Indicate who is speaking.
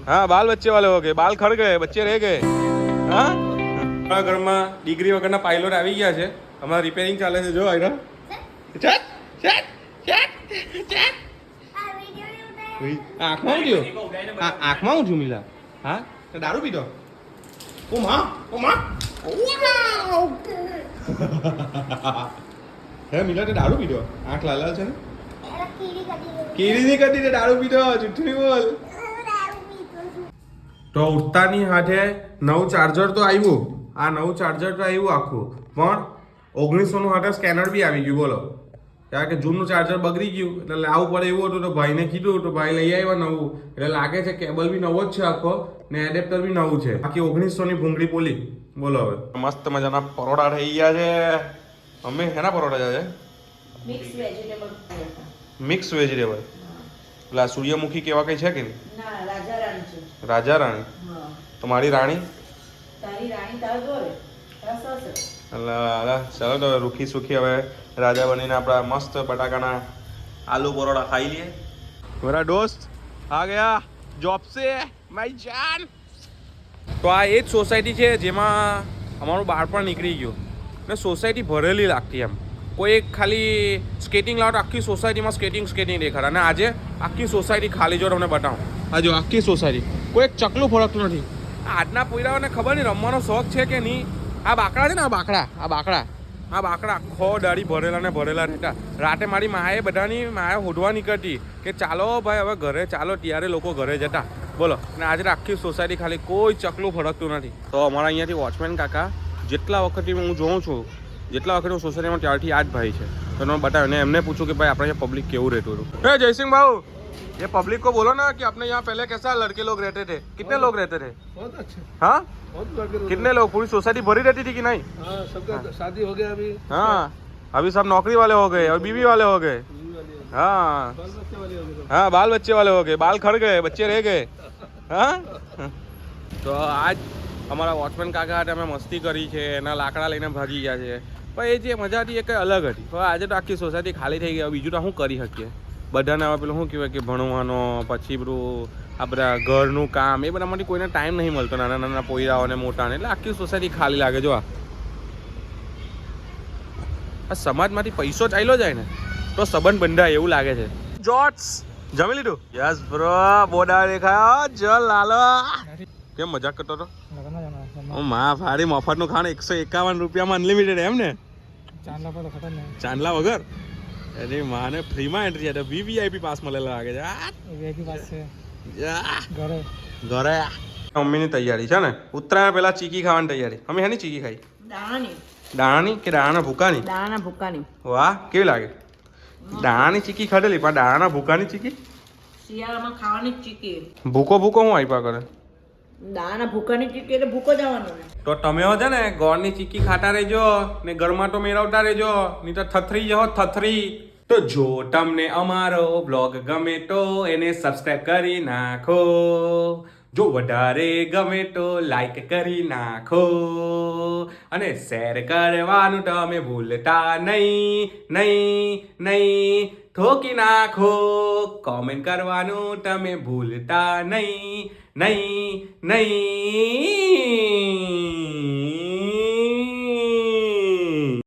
Speaker 1: हाँ बाल बच्चे वाले हो गए, बाल खड़ गए, बच्चे रह गए। हाँ हमारा ઘરમાં ડિગ્રી વગરના પાયલોટ આવી ગયા છે, અમારા રિપેરિંગ ચાલે છે જો આયરા આંખમાં હું થયો, આંખમાં હું છું મિલા? હા દારૂ પીધો? ઓ માં હે મિલા તે દારૂ પીધો? આંખ લાલ લાલ છે ને? કીડી ની કદી દારૂ પીધો? જુઠ્ઠું નહીં બોલ. તો ઉઠતાની હાથે નવું ચાર્જર તો આવ્યું, આ નવું ચાર્જર તો આવ્યું આખું, પણ 1900 નું હાથે સ્કેનર બી આવી ગયું. બોલો, કારણ કે જૂનું ચાર્જર બગડી ગયું એટલે લાવવું પડે એવું હતું. તો ભાઈને કીધું તો ભાઈ લઈ આવ્યા નવું. એટલે લાગે છે કેબલ બી નવો જ છે આખો ને એડેપ્ટર બી નવું છે. બાકી 1900 ની ભૂંગળી બોલી. બોલો હવે મસ્ત મજાના પરોઠા થઈ ગયા છે. અમે હેના પરોઠા છે? Mix vegetable. પેલા સૂર્યમુખી કેવા કઈ છે કે નહીં? રાજા રાણી. તો મારી રાણી ચાલો તો રૂખી સુખી હવે રાજા બનીને આપણા મસ્ત બટાકાના આલુ પરોઠા ખાઈ લઈએ. मेरा दोस्त आ गया जॉब से माय जान. તો આ એ જ સોસાયટી છે જેમાં અમારું બાળપણ નીકળી ગયું ને સોસાયટી ભરેલી લાગતી એમ. કોઈ એક ખાલી સ્કેટિંગ લાવટ આખી સોસાયટીમાં સ્કેટિંગ દેખાડે. અને આજે આખી સોસાયટી ખાલી જો તમને બતાવું. આ જો આખી સોસાયટી કોઈ એક ચકલું ફરકતું નથી. આજના પોયરાઓને ખબર નહીં રમવાનો શોખ છે કે નહીં. આ બાકડા છે ને, આ બાકડા આખો દાડી ભરેલા ને ભરેલા રહેતા. રાતે મારી માએ બધાની માએ હોડવા નીકળતી કે ચાલો ભાઈ હવે ઘરે ચાલો, ત્યારે લોકો ઘરે જતા. બોલો, અને આજે આખી સોસાયટી ખાલી કોઈ ચકલું ફરકતું નથી. તો અમારા અહીંયાથી વોચમેન કાકા જેટલા વખતથી હું જોઉં છું, જેટલા વખત હું સોસાયટીમાં ત્યારથી આ જ ભાઈ છે. તો મેં બતાવ્યું ને એમને પૂછું કે ભાઈ આપણે અહીંયા પબ્લિક કેવું રહેતું હતું. હે જયસિંહ ભાऊ, ये पब्लिक को बोलो ना कि अपने यहाँ पहले कैसा लड़के लोग रहते थे, कितने लोग रहते थे?
Speaker 2: बहुत अच्छे,
Speaker 1: हाँ
Speaker 2: बहुत लड़के लोग।
Speaker 1: कितने लोग? पूरी सोसाइटी भरी रहती थी कि नहीं?
Speaker 2: हाँ, सबका शादी हो गया अभी।
Speaker 1: हाँ अभी सब नौकरी वाले हो गए और बीवी वाले हो गए. हाँ
Speaker 2: बाल बच्चे वाले हो गए।
Speaker 1: हाँ बाल बच्चे वाले हो गए, बाल खड़ गए, बच्चे रह गए. હા તો આજ અમારા વોચમેન કાકા હાથે અમે મસ્તી કરી છે, એના લાકડા લઈને ભાગી ગયા છે. પણ એ જે મજા હતી એ કંઈ અલગ હતી. તો આજે તો આખી સોસાયટી ખાલી થઈ ગઈ. બીજું તો શું કરી શકીએ? બધાને હવે પેલું શું કહેવાય કે ભણવાનો, પછી પેલું આ બધા ઘરનું કામ, એ બધામાંથી કોઈને ટાઈમ નહીં મળતો. નાના નાના પોયરાઓને મોટાને, એટલે આખી સોસાયટી ખાલી લાગે. જો આ સમાજમાંથી પૈસો ચાલ્યો જાય ને તો સંબંધ બંધાય એવું લાગે છે. જોટ્સ જમી લીધું? યસ બ્રો, બોડા દેખાયો જલ લાલો. કેમ મજાક કરતો હતો? માં ભારી મફતનું ખાવાનું 151 રૂપિયામાં અનલિમિટેડ એમ ને? ચાંદલા વગર? અરે માને ફ્રીમાં એન્ટ્રી હતી. વીવીઆઈપી પાસ મળેલા લાગે છે. વીઆઈપી પાસ છે ઘરે. મમ્મીની તૈયારી છે ને, ઉત્તરાયણ પહેલા ચીકી ખાવાની તૈયારી. અમે હેની ચીકી ખાઈ? દાણાની કે દાણાના ભૂકાની?
Speaker 3: દાણાના ભૂકાની.
Speaker 1: વાહ, કેવી લાગે? દાણાની ચીકી ખાધેલી, પણ દાણાના ભૂકાની ચીકી
Speaker 3: શિયાળામાં ખાવાની ચીકી.
Speaker 1: ભૂકો હું આપ્યા કરે?
Speaker 3: દાણાના ભૂકાની ચીકી એટલે ભૂકો જવાનો ને.
Speaker 1: તો તમે હો છે ને ગોળની ચીકી ખાતા રહેજો ને ઘરમાં તો મેળવતા રહેજો, નહીં તો થથરી જહો થથરી. તો જો તમને અમારો બ્લોગ ગમે તો એને સબસ્ક્રાઇબ કરી નાખો. જો વધારે ગમે તો લાઈક કરી નાખો અને શેર કરવાનું તમે ભૂલતા નહીં. ઠોકી નાખો. કોમેન્ટ કરવાનું તમે ભૂલતા નહીં.